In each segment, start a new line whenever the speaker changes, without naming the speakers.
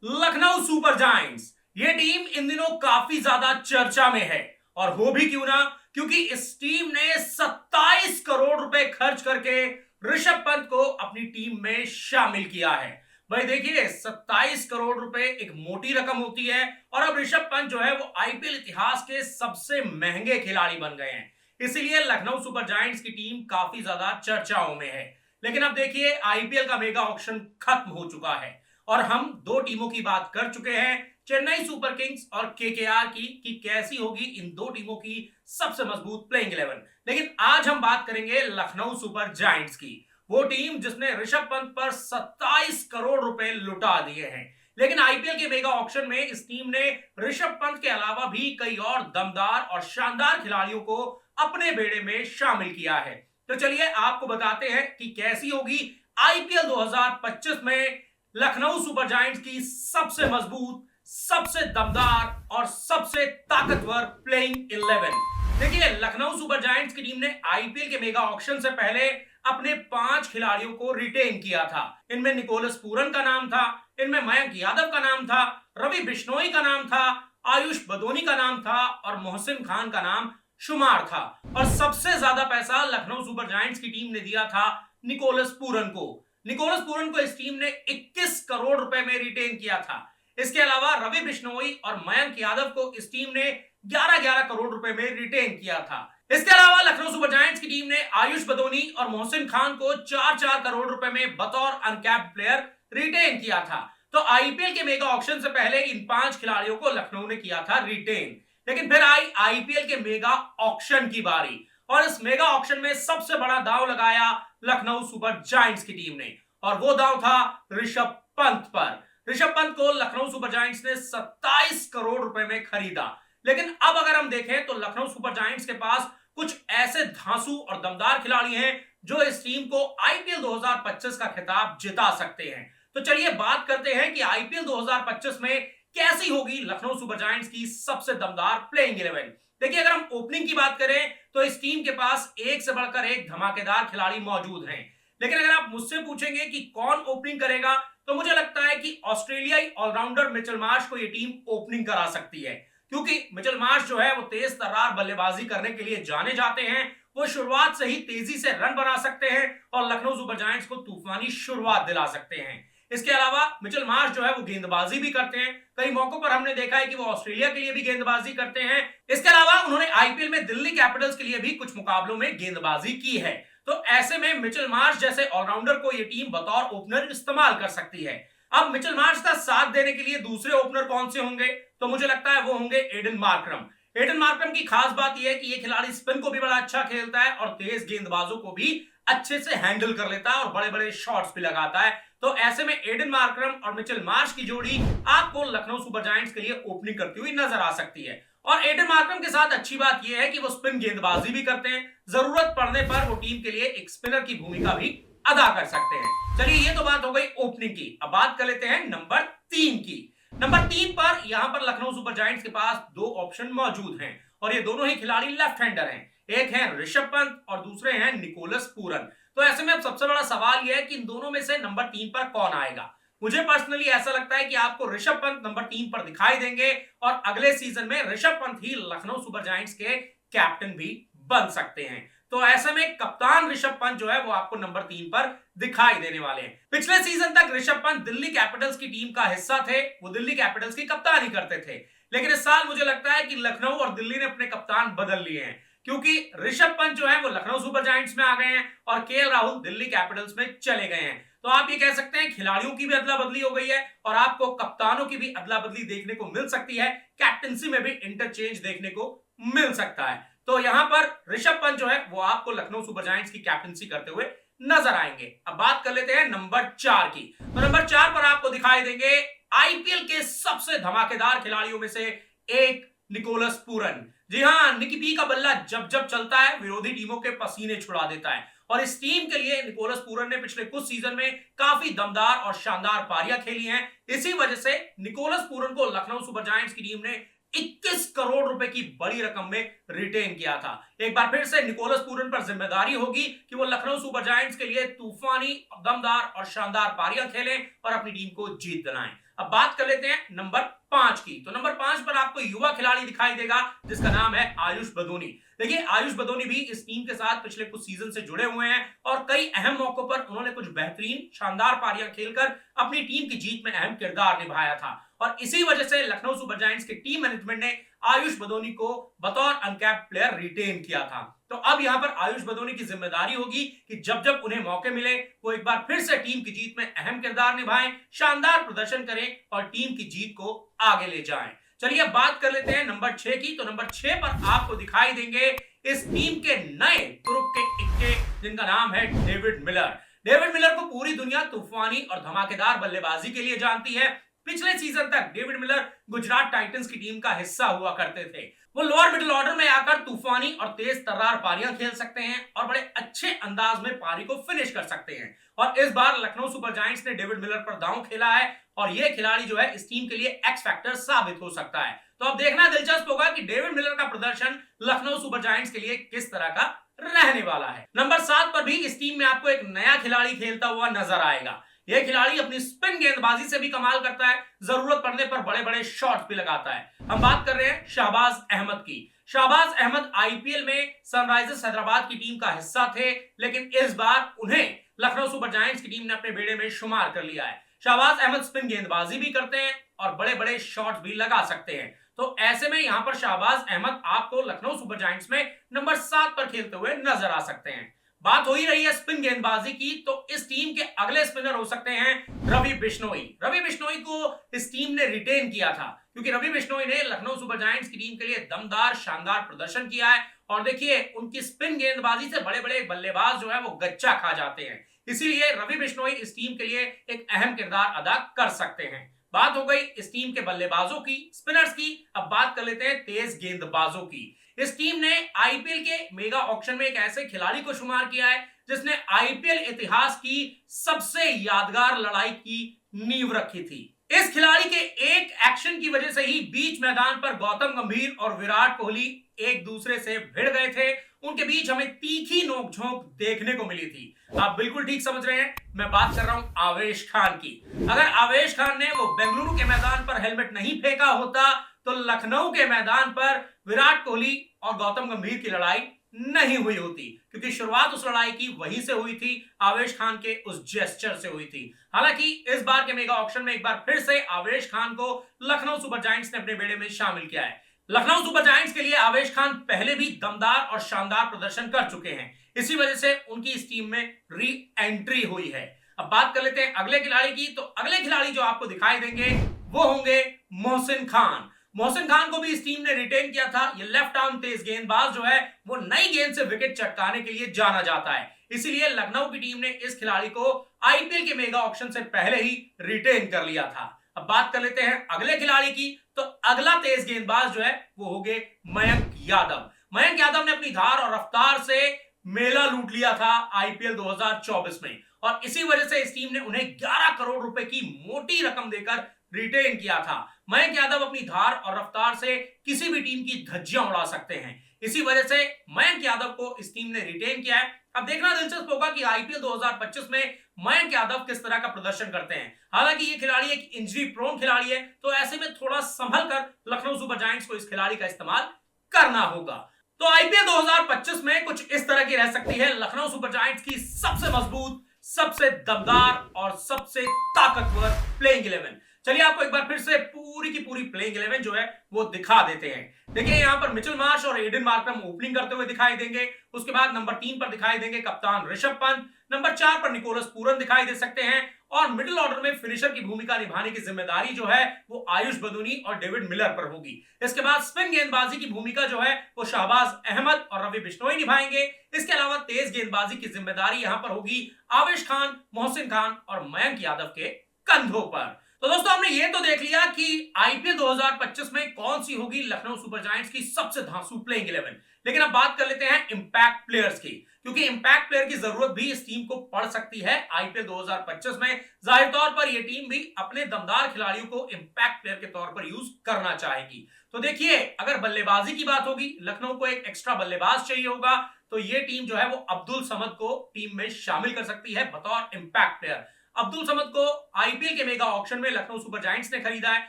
Lucknow super giants ये team इन दिनों काफी ज्यादा चर्चा में है। और हो भी क्यों ना, क्योंकि इस टीम ने 27 करोड़ रुपए खर्च करके ऋषभ पंत को अपनी टीम में शामिल किया है। भाई देखिए, 27 करोड़ रुपए एक मोटी रकम होती है। और अब ऋषभ पंत जो है वो आईपीएल इतिहास के सबसे महंगे खिलाड़ी बन गए हैं। इसीलिए लखनऊ सुपर जायंट्स की टीम काफी ज्यादा चर्चाओं में है। लेकिन अब देखिए, आईपीएल का मेगा ऑक्शन खत्म हो चुका है और हम दो टीमों की बात कर चुके हैं, चेन्नई सुपर किंग्स और केकेआर की, कि कैसी होगी इन दो टीमों की सबसे मजबूत प्लेइंग 11। लेकिन आज हम बात करेंगे लखनऊ सुपर जायंट्स की, वो टीम जिसने ऋषभ पंत पर 27 करोड़ रुपए लुटा दिए हैं। लेकिन आईपीएल के मेगा ऑक्शन में इस टीम ने ऋषभ पंत के अलावा भी कई और दमदार और शानदार खिलाड़ियों को अपने बेड़े में शामिल किया है। तो चलिए आपको बताते हैं कि कैसी होगी आईपीएल 2025 में लखनऊ सुपर जायंट्स की सबसे मजबूत, सबसे दमदार और सबसे ताकतवर प्लेइंग 11। देखिए, लखनऊ सुपर जायंट्स की टीम ने आईपीएल के मेगा ऑक्शन से पहले अपने 5 खिलाड़ियों को रिटेन किया था। इनमें निकोलस पूरन का नाम था, इनमें मयंक यादव का नाम था, रवि बिश्नोई का नाम था, आयुष बदोनी का नाम था और मोहसिन खान का नाम शुमार था। और सबसे ज्यादा पैसा लखनऊ सुपर जायंट्स की टीम ने दिया था निकोलस पूरन को। निकोलस पूरन को इस टीम ने 21 करोड़ रुपए में रिटेन किया था। इसके अलावा रवि बिश्नोई और मयंक यादव को इस टीम ने 11-11 करोड़ रुपए में रिटेन किया था। इसके अलावा लखनऊ सुपर जायंट्स की टीम ने आयुष बदोनी और मोहसिन खान को 4-4 करोड़ रुपए में बतौर अनकैप्ड प्लेयर रिटेन किया था। तो आईपीएल के मेगा ऑक्शन से पहले इन 5 खिलाड़ियों को लखनऊ ने किया था रिटेन। लेकिन फिर आई आईपीएल के मेगा ऑक्शन की बारी, और इस मेगा ऑक्शन में सबसे बड़ा दांव लगाया लखनऊ सुपर जायंट्स की टीम ने, और वो दांव था ऋषभ पंत पर। ऋषभ पंत को लखनऊ सुपर जायंट्स ने 27 करोड़ रुपए में खरीदा। लेकिन अब अगर हम देखें तो लखनऊ सुपर जायंट्स के पास कुछ ऐसे धांसू और दमदार खिलाड़ी हैं जो इस टीम को आईपीएल 2025 का खिताब जिता सकते हैं। तो चलिए बात करते हैं कि आईपीएल 2025 में कैसी होगी लखनऊ सुपर जायंट्स की सबसे दमदार प्लेइंग 11। देखिए, अगर हम ओपनिंग की बात करें तो इस टीम के पास एक से बढ़कर एक धमाकेदार खिलाड़ी मौजूद हैं। लेकिन अगर आप मुझसे पूछेंगे कि कौन ओपनिंग करेगा, तो मुझे लगता है कि ऑस्ट्रेलियाई ऑलराउंडर मिचेल मार्श को यह टीम ओपनिंग करा सकती है। क्योंकि मिचेल मार्श जो है वो तेज तर्रार बल्लेबाजी करने के लिए जाने जाते हैं। वो शुरुआत से ही तेजी से रन बना सकते हैं और लखनऊ सुपर जायंट्स को तूफानी शुरुआत दिला सकते हैं। इसके अलावा मिचेल मार्श जो है वो गेंदबाजी भी करते हैं। कई मौकों पर हमने देखा है कि वो ऑस्ट्रेलिया के लिए भी गेंदबाजी करते हैं। इसके अलावा उन्होंने आईपीएल में दिल्ली कैपिटल्स के लिए भी कुछ मुकाबलों में गेंदबाजी की है। तो ऐसे में मिचेल मार्श जैसे ऑलराउंडर को यह टीम बतौर ओपनर इस्तेमाल कर सकती है। अब मिचेल मार्श का साथ देने के लिए दूसरे ओपनर कौन से होंगे, तो मुझे लगता है वो होंगे एडन मार्करम। एडन मार्करम की खास बात यह है कि यह खिलाड़ी स्पिन को भी बड़ा अच्छा खेलता है और तेज गेंदबाजों को भी अच्छे से हैंडल कर लेता है और बड़े बड़े शॉट्स भी लगाता है। तो ऐसे में एडन मार्करम और मिचेल मार्श की जोड़ी आपको लखनऊ सुपर जायंट्स के लिए ओपनिंग करती हुई नजर आ सकती है। और एडन मार्करम के साथ अच्छी बात यह है कि वो स्पिन गेंदबाजी भी करते हैं। जरूरत पड़ने पर वो टीम के लिए एक स्पिनर की भूमिका भी अदा कर सकते हैं। चलिए, ये तो बात हो गई ओपनिंग की। अब बात कर लेते हैं नंबर 3 की। नंबर 3 पर यहां पर लखनऊ सुपर जायंट्स के पास दो ऑप्शन मौजूद हैं और ये दोनों ही खिलाड़ी लेफ्ट हैंडर हैं। एक है ऋषभ पंत और दूसरे हैं निकोलस पूरन। तो ऐसे में अब सबसे बड़ा सवाल यह है कि इन दोनों में से नंबर 3 पर कौन आएगा। मुझे पर्सनली ऐसा लगता है कि आपको ऋषभ पंत नंबर 3 पर दिखाई देंगे और अगले सीजन में ऋषभ पंत ही लखनऊ सुपर जायंट्स के कैप्टन भी बन सकते हैं। तो ऐसे में कप्तान ऋषभ पंत जो है वो आपको नंबर 3 पर दिखाई देने वाले हैं। पिछले सीजन तक ऋषभ पंत दिल्ली कैपिटल्स की टीम का हिस्सा थे, वो दिल्ली कैपिटल्स की कप्तानी करते थे। लेकिन इस साल मुझे लगता है कि लखनऊ और दिल्ली ने अपने कप्तान बदल लिए हैं, क्योंकि ऋषभ पंत जो है वो लखनऊ सुपर जायंट्स में आ गए हैं और केएल राहुल दिल्ली कैपिटल्स में चले गए हैं। तो आप ये कह सकते हैं खिलाड़ियों की भी अदला बदली हो गई है और आपको कप्तानों की भी अदला बदली देखने को मिल सकती है। कैप्टनसी में भी इंटरचेंज देखने को मिल सकता है। तो यहां पर ऋषभ पंत जो है वो आपको लखनऊ सुपर जायंट्स की कैप्टनसी करते हुए नजर आएंगे। अब बात कर लेते हैं नंबर 4 की। तो नंबर 4 पर आपको दिखाई देंगे आईपीएल के सबसे धमाकेदार खिलाड़ियों में से एक निकोलस पूरन। जी हां, निकी पी का बल्ला जब जब चलता है विरोधी टीमों के पसीने छुड़ा देता है और इस टीम के लिए निकोलस पूरन ने पिछले कुछ सीजन में काफी दमदार और शानदार पारियां खेली हैं। इसी वजह से निकोलस पूरन को लखनऊ सुपर जायंट्स की टीम ने 21 करोड़ रुपए की बड़ी रकम में रिटेन किया था। एक बार फिर से निकोलस पूरन पर जिम्मेदारी होगी कि वो लखनऊ सुपर जायंट्स के लिए तूफानी, दमदार और शानदार पारियां खेलें और अपनी टीम को जीत दिलाएं। अब बात कर लेते हैं नंबर 5 की। तो नंबर 5 पर आपको युवा खिलाड़ी दिखाई देगा जिसका नाम है आयुष बदोनी। देखिए आयुष बदोनी भी इस टीम के साथ पिछले कुछ सीजन से जुड़े हुए हैं और कई अहम मौकों पर उन्होंने कुछ बेहतरीन शानदार पारियां खेलकर अपनी टीम की जीत में अहम किरदार निभाया था और इसी वजह से लखनऊ सुपर जायंट्स के टीम मैनेजमेंट ने आयुष बदोनी को बतौर अनकैप्ड प्लेयर रिटेन किया था। तो अब यहां पर आयुष बदोनी की जिम्मेदारी होगी कि जब जब उन्हें मौके मिले वो एक बार फिर से टीम की जीत में अहम किरदार निभाएं, शानदार प्रदर्शन करें और टीम की जीत को आगे ले जाएं। चलिए अब बात कर लेते हैं नंबर 6 की। तो नंबर 6 पर आपको दिखाई देंगे इस टीम के नए तुरुप के इक्के जिनका नाम है डेविड मिलर। डेविड मिलर को पूरी दुनिया तूफानी और धमाकेदार बल्लेबाजी के लिए जानती है। पिछले सीजन तक डेविड मिलर गुजरात टाइटंस की टीम का हिस्सा हुआ करते थे। वो लोअर मिडिल ऑर्डर में आकर तूफानी और तेज तर्रार पारियां खेल सकते हैं और बड़े अच्छे अंदाज में पारी को फिनिश कर सकते हैं और इस बार लखनऊ सुपर जायंट्स ने डेविड मिलर पर दांव खेला है और यह खिलाड़ी जो है इस टीम के लिए एक्स फैक्टर साबित हो सकता है। तो अब देखना दिलचस्प होगा कि डेविड मिलर का प्रदर्शन लखनऊ सुपर जायंट्स के लिए किस तरह का रहने वाला है। नंबर 7 पर भी इस टीम में आपको एक नया खिलाड़ी खेलता हुआ नजर आएगा। यह खिलाड़ी अपनी स्पिन गेंदबाजी से भी कमाल करता है, जरूरत पड़ने पर बड़े बड़े शॉट्स भी लगाता है। हम बात कर रहे हैं शहबाज अहमद की। शहबाज अहमद आईपीएल में सनराइजर्स हैदराबाद की टीम का हिस्सा थे, लेकिन इस बार उन्हें लखनऊ सुपर जायंट्स की टीम ने अपने बेड़े में शुमार कर लिया है। शहबाज अहमद स्पिन गेंदबाजी भी करते हैं और बड़े बड़े शॉट्स भी लगा सकते हैं। तो ऐसे में यहां पर शहबाज अहमद आपको लखनऊ सुपर जायंट्स में नंबर 7 पर खेलते हुए नजर आ सकते हैं। बात हो ही रही है स्पिन गेंदबाजी की, तो इस टीम के अगले स्पिनर हो सकते हैं रवि बिश्नोई। रवि बिश्नोई को इस टीम ने रिटेन किया था क्योंकि रवि बिश्नोई ने लखनऊ सुपर जायंट्स की टीम के लिए दमदार शानदार प्रदर्शन किया है और देखिए उनकी स्पिन गेंदबाजी से बड़े बड़े बल्लेबाज जो है वो गच्चा खा जाते हैं, इसीलिए रवि बिश्नोई इस टीम के लिए एक अहम किरदार अदा कर सकते हैं। बात हो गई इस टीम के बल्लेबाजों की, स्पिनर्स की। अब बात कर लेते हैं तेज गेंदबाजों की। इस टीम ने आईपीएल के मेगा ऑक्शन में एक ऐसे खिलाड़ी को शुमार किया है जिसने आईपीएल इतिहास की सबसे यादगार लड़ाई की नींव रखी थी। इस खिलाड़ी के एक एक्शन की वजह से ही बीच मैदान पर गौतम गंभीर और विराट कोहली एक दूसरे से भिड़ गए थे। उनके बीच हमें तीखी नोकझोंक देखने को मिली थी। आप बिल्कुल ठीक समझ रहे हैं, मैं बात कर रहा हूं आवेश खान की। अगर आवेश खान ने वो बेंगलुरु के मैदान पर हेलमेट नहीं फेंका होता तो लखनऊ के मैदान पर विराट कोहली और गौतम गंभीर की लड़ाई नहीं हुई होती, क्योंकि शुरुआत उस लड़ाई की वहीं से हुई थी, आवेश खान के उस जेस्चर से हुई थी। हालांकि इस बार के मेगा ऑक्शन में एक बार फिर से आवेश खान को लखनऊ सुपर जायंट्स ने अपने बेड़े में शामिल किया है। लखनऊ सुपर जायंट्स के लिए आवेश खान पहले भी दमदार और शानदार प्रदर्शन कर चुके हैं, इसी वजह से उनकी इस टीम में री एंट्री हुई है। अब बात कर लेते हैं अगले खिलाड़ी की। तो अगले खिलाड़ी जो आपको दिखाई देंगे वो होंगे मोहसिन खान। मोहसिन खान को भी इस टीम ने रिटेन किया था। ये लेफ्ट आर्म तेज गेंदबाज जो है वो नई गेंद से विकेट चटकाने के लिए जाना जाता है, इसीलिए लखनऊ की टीम ने इस खिलाड़ी को आईपीएल के मेगा ऑक्शन से पहले ही रिटेन कर लिया था। अब बात कर लेते हैं अगले खिलाड़ी की। तो अगला तेज गेंदबाज जो है वो होंगे मयंक यादव। मयंक यादव ने अपनी धार और रफ्तार से मेला लूट लिया था आईपीएल 2024 में और इसी वजह से इस टीम ने उन्हें 11 करोड़ रुपए की मोटी रकम देकर रिटेन किया था। मयंक यादव अपनी धार और रफ्तार से किसी भी टीम की धज्जियां उड़ा सकते हैं, इसी वजह से मयंक यादव को इस टीम ने रिटेन किया है। अब देखना दिलचस्प होगा कि आईपीएल 2025 में मयंक यादव किस तरह का प्रदर्शन करते हैं। हालांकि ये खिलाड़ी एक इंजरी प्रोन खिलाड़ी है, तो ऐसे में थोड़ा संभल कर लखनऊ सुपर जायंट्स को इस खिलाड़ी का इस्तेमाल करना होगा। तो आईपीएल 2025 में कुछ इस तरह की रह सकती है लखनऊ सुपर जायंट्स की सबसे मजबूत, सबसे दमदार और सबसे ताकतवर प्लेइंग 11। चलिए आपको एक बार फिर से पूरी की पूरी प्लेइंग 11 जो है वो दिखा देते हैं। देखिए यहाँ पर मिचेल मार्श और एडन मार्करम ओपनिंग करते हुए दिखाई देंगे। उसके बाद नंबर 3 पर दिखाई देंगे कप्तान ऋषभ पंत, नंबर 4 पर निकोलस पूरन दिखाई दे सकते हैं और मिडिल ऑर्डर में फिनिशर की भूमिका निभाने की जिम्मेदारी जो है वो आयुष बदूनी और डेविड मिलर पर होगी। इसके बाद स्पिन गेंदबाजी की भूमिका जो है वो शहबाज अहमद और रवि बिश्नोई निभाएंगे। इसके अलावा तेज गेंदबाजी की जिम्मेदारी यहां पर होगी आवेश खान, मोहसिन खान और मयंक यादव के कंधों पर। तो दोस्तों हमने ये तो देख लिया कि आईपीएल 2025 में कौन सी होगी लखनऊ सुपर जायंट्स की सबसे धांसू प्लेइंग 11। लेकिन अब बात कर लेते हैं इंपैक्ट प्लेयर्स की, क्योंकि इंपैक्ट प्लेयर की जरूरत भी इस टीम को पड़ सकती है आईपीएल 2025 में। जाहिर तौर पर यह टीम भी अपने दमदार खिलाड़ियों को इंपैक्ट प्लेयर के तौर पर यूज करना चाहेगी। तो देखिए अगर बल्लेबाजी की बात होगी, लखनऊ को एक एक्स्ट्रा बल्लेबाज चाहिए होगा, तो यह टीम जो है वो अब्दुल समद को टीम में शामिल कर सकती है बतौर इंपैक्ट प्लेयर। अब्दुल समद को आईपीएल के मेगा ऑक्शन में लखनऊ सुपर जायंट्स ने खरीदा है।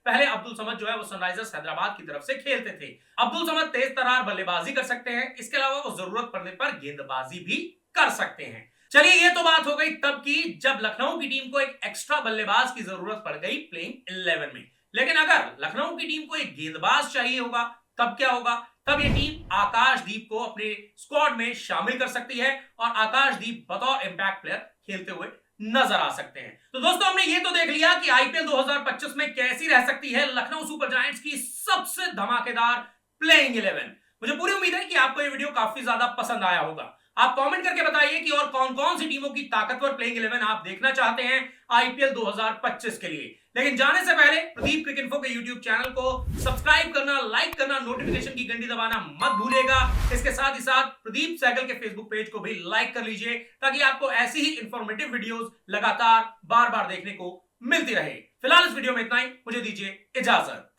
पहले अब्दुल समद जो है वो सनराइजर्स हैदराबाद की तरफ से खेलते थे। अब्दुल समद तेज तर्रार बल्लेबाजी कर सकते हैं, इसके अलावा वो जरूरत पड़ने पर गेंदबाजी भी कर सकते हैं। चलिए ये तो बात हो गई तब की जब लखनऊ की टीम को एक एक्स्ट्रा बल्लेबाज की जरूरत पड़ गई प्लेइंग 11 में। लेकिन अगर लखनऊ की टीम को एक गेंदबाज चाहिए होगा तब क्या होगा? तब ये टीम आकाशदीप को अपने स्क्वाड में शामिल कर सकती है और आकाशदीप बतौर इंपैक्ट प्लेयर खेलते हुए नजर आ सकते हैं। तो दोस्तों हमने ये तो देख लिया कि आईपीएल 2025 में कैसी रह सकती है लखनऊ सुपर जायंट्स की सबसे धमाकेदार प्लेइंग 11। मुझे पूरी उम्मीद है कि आपको ये वीडियो काफी ज्यादा पसंद आया होगा। आप कमेंट करके बताइए कि और कौन कौन सी टीमों की ताकतवर प्लेइंग 11 आप देखना चाहते हैं आईपीएल 2025 के लिए। लेकिन जाने से पहले प्रदीप क्रिकइंफो के यूट्यूब चैनल को सब्सक्राइब करना, लाइक करना, नोटिफिकेशन की घंटी दबाना मत भूलिएगा। इसके साथ ही साथ प्रदीप सहगल के फेसबुक पेज को भी लाइक कर लीजिए ताकि आपको ऐसी ही इंफॉर्मेटिव वीडियोस लगातार बार बार देखने को मिलती रहे। फिलहाल इस वीडियो में इतना ही, मुझे दीजिए इजाजत।